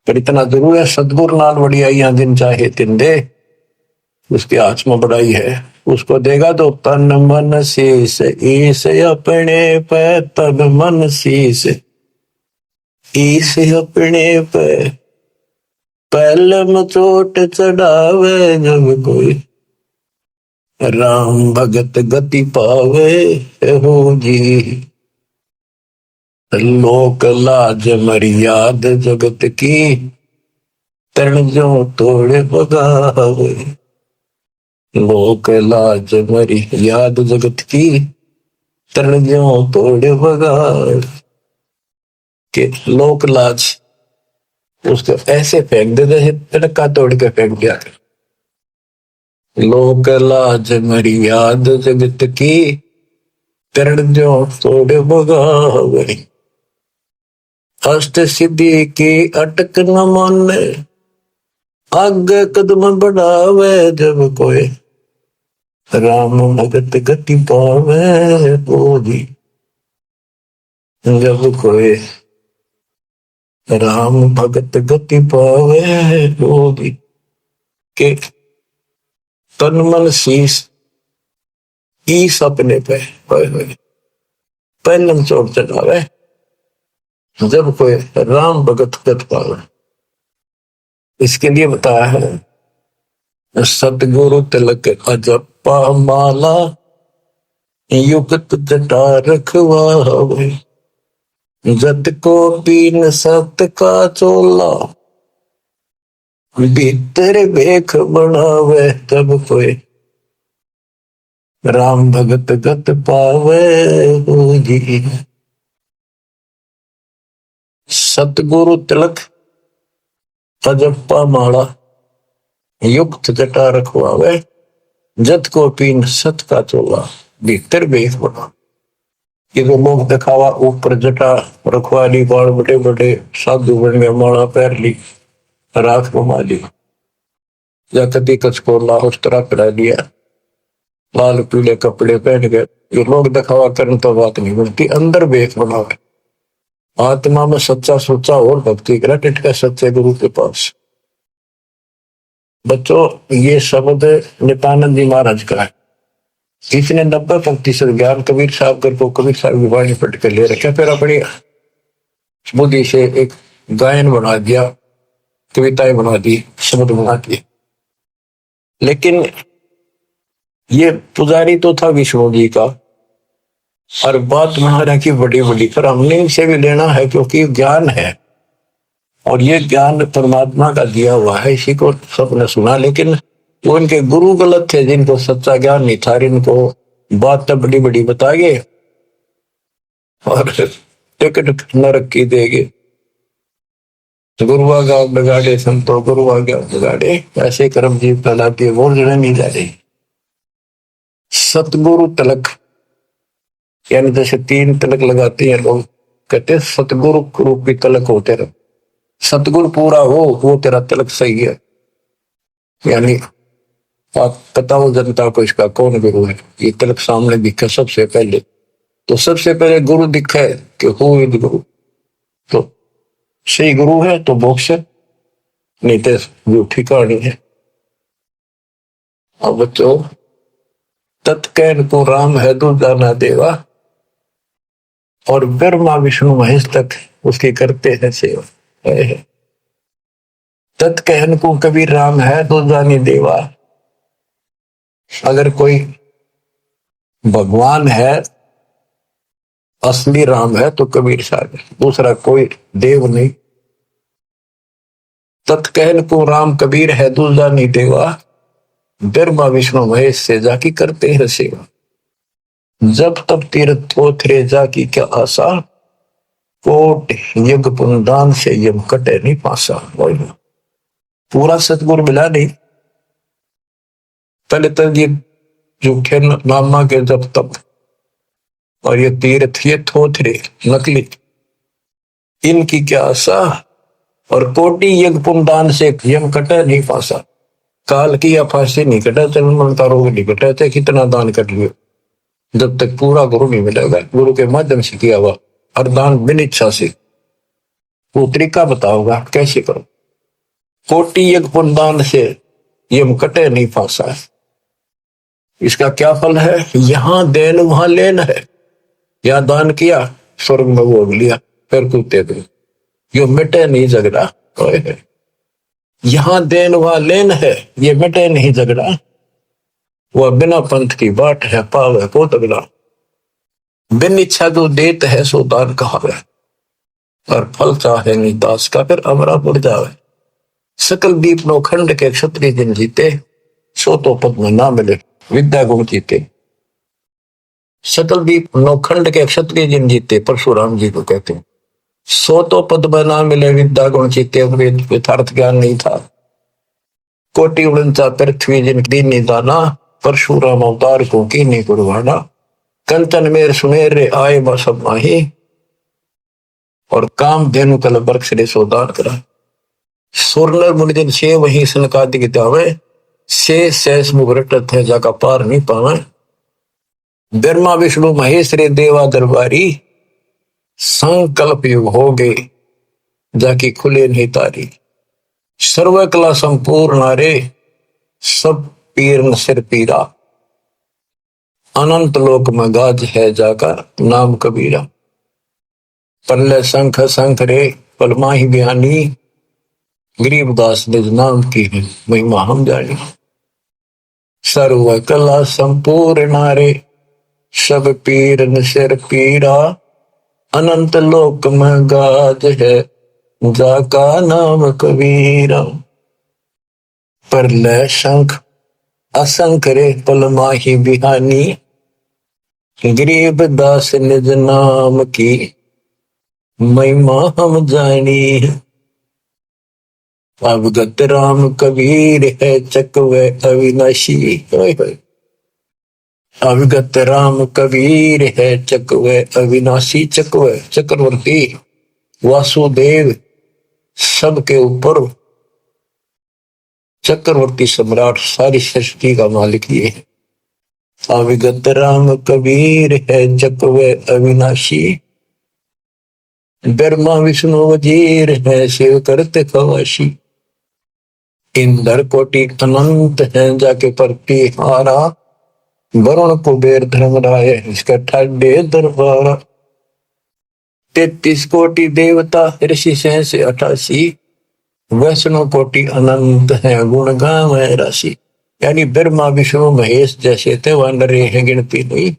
पर इतना जरूर है सतगुरु नाल बड़ी आइया दिन चाहे तिन दे, उसके हाथ में बढ़ाई है, उसको देगा तो तन मन शीस ईस अपने पे, तन मन शीस ईस अपने पे, पहले में चोट चढ़ावे जब कोई, राम भगत गति पावे हो जी। लोक लाज मर्याद जगत की, तरण जो तोड़े बगावे। लोक लाज मर्याद जगत की, तरण जो तोड़े बगावे। के लोक लाज उसको ऐसे फेंक दे जैसे तड़का तोड़ के फेंक दिया। लोक लाज मर्याद जगत की, तरण जो तोड़े बगावे। अष्ट सिद्धि की अटक न माने, आगे कदम बढ़ावे जब कोई, राम भगत गति पावे बोधी। जब कोई राम भगत गति पावे बोधी, के तन मन शीस ईस अपने पे, पहलम चोट चढ़ावे जब कोई राम भगत गति पावे। इसके लिए बताया है सतगुरु तिलक अजपा माला, युगत जटा रखवावे। जत को पीन सत का चोला, भीतर बेख बनावे तब कोई, राम भगत गत पावे जी। सतगुरु तिलक अजपा माला, युक्त जटा रखवावे। जत को पीन सत का चोला, भीतर बेख बना। ये तो लोग दिखावा, ऊपर जटा रखवा ली, बाल बड़े बड़े साधु बन गए, माला पैर ली, राख घुमा ली, या कदी कचकोला उस तरह करा लिया, लाल पीले कपड़े पहन गए। ये लोग दिखावा करने तो बात नहीं बनती, अंदर बेख बनावे। आत्मा में सच्चा सोचा और भक्ति करा, टिटका सच्चे गुरु के पास। बच्चों, ये शब्द नित्यानंद जी महाराज का है। इसने 90% ज्ञान कबीर साहब को कबीर साहब की वाणी पढ़ के ले रखा, फिर अपनी बुद्धि से एक गायन बना दिया, कविताएं बना दी, शब्द बना दिए। लेकिन ये पुजारी तो था विष्णु जी का, और बात महाराज की बड़ी बड़ी, पर हमने इसे भी लेना है क्योंकि ज्ञान है, और ये ज्ञान परमात्मा का दिया हुआ है, इसी को सबने सुना। लेकिन वो इनके गुरु गलत थे, जिनको सच्चा ज्ञान नहीं था, इनको बात तो बड़ी बड़ी बताइए और टिकट नरक की देंगे। गुरु आज्ञा बिगाड़े संतो गुरु आज्ञा बिगाड़े, ऐसे कर्म जीव फैला के वो जड़े नहीं जा रही। सतगुरु तिलक यानी जैसे 3 तिलक लगाते हैं लोग, कहते हैं सतगुरु रूपी तिलक हो तेरा, सतगुरु पूरा हो वो तेरा तिलक सही है। यानी आप बताओ जनता को इसका कौन गुरु है। ये तिलक सामने दिखा सबसे पहले, तो सबसे पहले गुरु दिखा है कि हो गुरु, तो सही गुरु है तो मोक्ष, नहीं तो झूठी कहानी है। अब बच्चों, तत्कैन को राम है दूजा ना देवा, और ब्रह्मा विष्णु महेश तक उसकी करते हैं सेवा। तत्कहन को कबीर राम है दूजा नहीं देवा। अगर कोई भगवान है, असली राम है, तो कबीर साहब है, दूसरा कोई देव नहीं। तत्कहन को राम कबीर है दूजा नहीं देवा, ब्रह्मा विष्णु महेश से जाकी करते हैं सेवा। जब तब तीर्थ थोथरे जाकी क्या आशा, कोट यज्ञ पुनदान से यम कटे नहीं पासा। पूरा सतगुरु मिला नहीं, पहले तो ये झूठे नामा के जब तब, और ये तीर्थ ये थोथरे नकली, इनकी क्या आशा, और कोटि यज्ञ पुनदान से यम कटे नहीं पासा। काल की या फांसी नहीं कटा, जन्म का रोग नहीं कटा, थे कितना दान कर लियो, जब तक पूरा गुरु नहीं मिलेगा, गुरु के माध्यम से किया हुआ, और दान बिन इच्छा से। वो तरीका बताओगा कैसे करो। कोटि यज्ञ पुनदान से ये मुकटे नहीं फांसा है। इसका क्या फल है? यहां देन वहां लेन है। यहां दान किया, स्वर्ग में भोग लिया, फिर कुत्ते दो। यो मिटे नहीं झगड़ा। यहां देन वहां लेन है, ये मिटे नहीं झगड़ा। वह बिना पंथ की बाट है, पाव है को तगड़ा। बिन इच्छा जो देत है सो दान कहावे, और फल चाहे नहीं दास का फिर अमरा पड़ जावे। सकल दीप नो खंड के क्षत्रिय जिन जीते, सो तो पद में ना मिले विद्या गुण जीते। सकल दीप नो खंड के क्षत्रिय जिन जीते, परशुराम जी को कहते हैं। सो तो पद में ना मिले विद्या गुण जीते, यथार्थ ज्ञान नहीं था। कोटि उड़नता पृथ्वी जिन दीन दाना, परशुराम अवतार को कीने कुर्बाना। कंचन मेर सुमेर रे आए सब माही, और काम धेनु कल बरक्ष रे सोदान करा। सुरनर मुनिजन से वही सनकादि जावे, से शेष मुगरटत है जाका पार नहीं पावे। ब्रह्मा विष्णु महेश रे देवा दरबारी, संकल्प युग हो गए जाकी खुले नहीं तारी। सर्व कला संपूर्ण नारे, सब पीर न सिर पीरा। अनंत लोक में गाज है जाका नाम कबीरा। पल्ले शंख शंख रे पलमा ही बयानी, गरीबदास निज नाम की है महिमा हम जानी। सर्व कला संपूर्ण नारे, सब पीर न सिर पीरा। अनंत लोक में गाज है जाका नाम कबीरा। परलय शंख असंख रे पलमा ही बिहानी, गरीब दास निज नाम की महिमा हम जानी। अवगत राम कबीर है चकवे अविनाशी। अवगत राम कबीर है चकवे अविनाशी। चकवे चक्रवर्ती वासुदेव सबके ऊपर चक्रवर्ती सम्राट सारी सृष्टि का मालिक ये है। अविगत राम कबीर है चकवे अविनाशी, ब्रह्मा विष्णु वजीर है शिव करते खवाशी। इंद्र कोटि अनंत है जाके परती हारा, वरुण कुबेर धर्मराय इसका ठाडे दरबारा। 33 कोटि देवता ऋषि सहस 88, वैष्णव कोटि अनंत है गुण गावे राशि। यानी ब्रह्मा विष्णु महेश जैसे थे वह नरे हैं गिनती नहीं।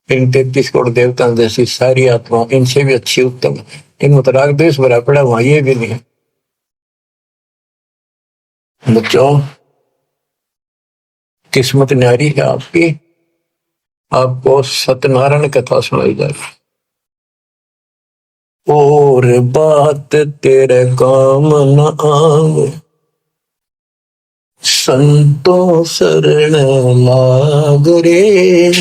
इन 33 करोड़ देवता जैसी सारी आत्मा इनसे भी अच्छी उत्तम, इनमें तो राग देश भरा पड़ा, वहां ये भी नहीं है। बच्चों किस्मत न्यारी है आपकी, आपको सत्यनारायण कथा सुनाई जाए। और बात तेरे काम न आवे, संतों शरण लाग रे।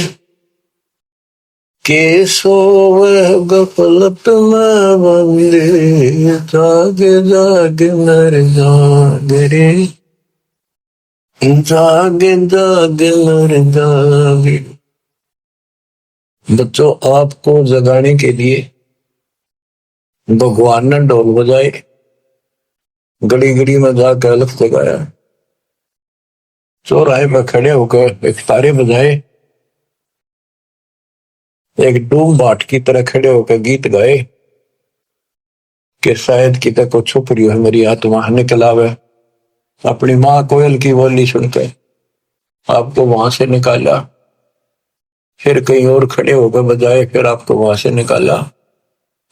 के सोवे गफलत में बंदे, जाग जाग नर जाग रे। जाग जाग नर जाग। बच्चों आपको जगाने के लिए भगवान ने ढोल बजाए, गली गली में जाकर अलख जगाया, चौराहे में खड़े होकर एक तारे बजाए, एक डूम बाट की तरह खड़े होकर गीत गाए कि शायद कितने को छुप रही है मेरी आत्मा निकल आवे। अपनी माँ कोयल की बोली सुनकर आपको वहां से निकाला, फिर कहीं और खड़े होकर बजाए, फिर आपको वहां से निकाला।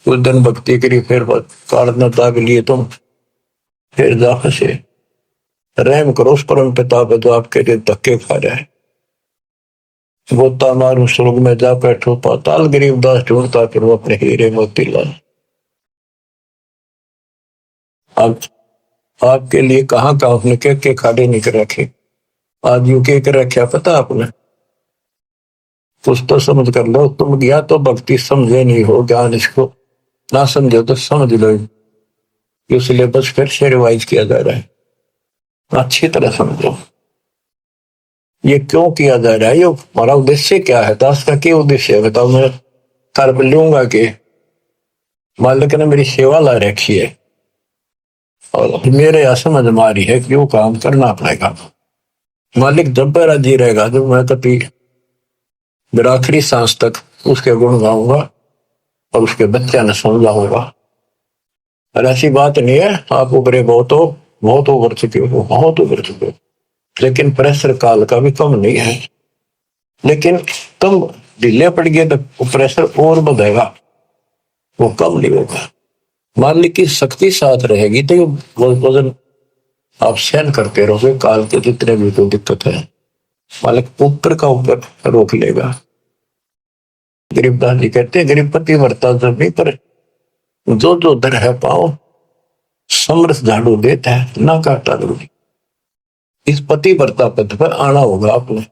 कुछ दिन भक्ति करी, फिर कारण दाग लिए तुम, फिर जा से रहम करो उस परम पिता पे जो आपके लिए धक्के खा रहा है। गोता मारू स्वर्ग में जा बैठो पाताल, गरीबदास ढूंढता फिर वो अपने हीरे मोती लाल। अब आपके लिए कहाँ का आपने के खाड़े निकल रखे, आज यू के रखा पता आपने? कुछ तो समझ कर लो तुम, गया तो भक्ति समझे नहीं हो, ज्ञान इसको ना समझो तो समझ लो। ये सिलेबस फिर से रिवाइज किया जा रहा है, अच्छी तरह समझो ये क्यों किया जा रहा है, ये हमारा उद्देश्य क्या है, दास का क्या उद्देश्य है बताओ। मैं कर लूंगा कि मालिक ने मेरी सेवा ला रखी है और मेरे यहाँ समझ मारी है क्यों काम करना पड़ेगा। मालिक जब पर राजी रहेगा, जब मैं कभी मेरा आखिरी सांस तक उसके गुण गाऊंगा और उसके बच्चे ने समझाऊंगा। और ऐसी बात नहीं है आप उभरे बहुत उभर चुके हो, बहुत उभर चुके हो, लेकिन प्रेशर काल का भी कम नहीं है। लेकिन तुम ढीले पड़ गए तो प्रेशर और बढ़ेगा, वो कम नहीं होगा। मालिक की शक्ति साथ रहेगी तो वो वजन आप सहन करते रहोगे। काल के जितने भी कोई दिक्कत है मालिक ऊपर का ऊपर रोक लेगा। गरीबदास जी कहते हैं गरीब पति वर्ता जब नहीं, पर जो जो दर है पाओ समर्थ झाड़ू देता है ना काटा जरूरी। इस पति वर्ता पद पर आना होगा आपने।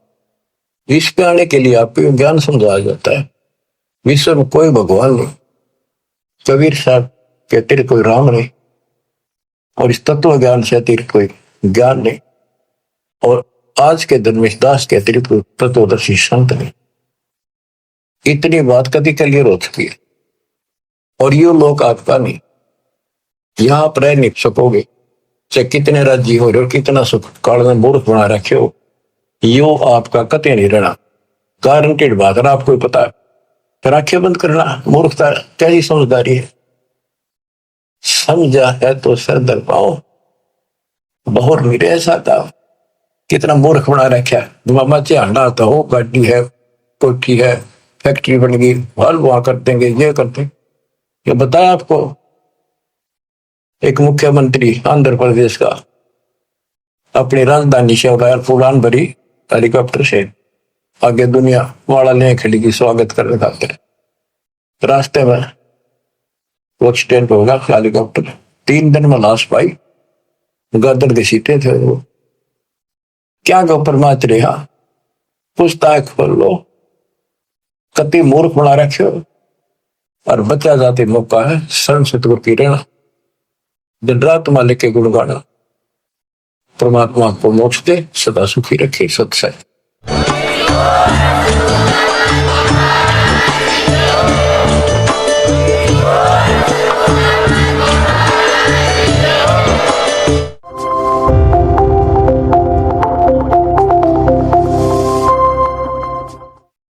विश्व पे आने के लिए आपको ज्ञान समझाया जाता है। विश्व में कोई भगवान नहीं, कबीर साहब के अतिरिक्त कोई राम नहीं, और इस तत्व ज्ञान से अतिरिक्त कोई ज्ञान नहीं, और आज के धर्मेश दास के अतिरिक्त कोई तत्वदर्शी संत नहीं। इतनी बात कभी क्लियर हो चुकी है। और ये लोग आपका नहीं, यहां आप रह नहीं सकोगे चाहे कितने राज्य हो रहे हो, कितना सुख काल में मूर्ख बना रखे हो, यो आपका कते नहीं रहना। गारंटेड बात है, आपको पता है। फिर आंखें बंद करना मूर्खता कैसी समझदारी है। समझा है तो सर दर पाओ। बहुत मेरे ऐसा था, कितना मूर्ख बना रखा। मामा चांडा आता हो, गाड़ी है, कोठी है, फैक्ट्री बन गई, हल वहां कर देंगे, ये कर देंगे। ये बताया आपको एक मुख्यमंत्री आंध्र प्रदेश का अपनी राजधानी से उड़ान भरी हेलीकॉप्टर से, आगे दुनिया वाला ले खड़ी की स्वागत करने खातिर। रास्ते में वो एक्सीडेंट होगा, हेलीकॉप्टर 3 दिन में लाश पाई, गर्दन के सीटे थे वो। क्या गोपर माच रहा, पुस्तक खोल लो, कति मूर्ख बना रखे हो। और बचा जाते मौका है शर्म से तो रहना, दिन रात मालिक के गुण गाना। परमात्मा को मोक्ष दे, सदा सुखी रखे। सत्संग।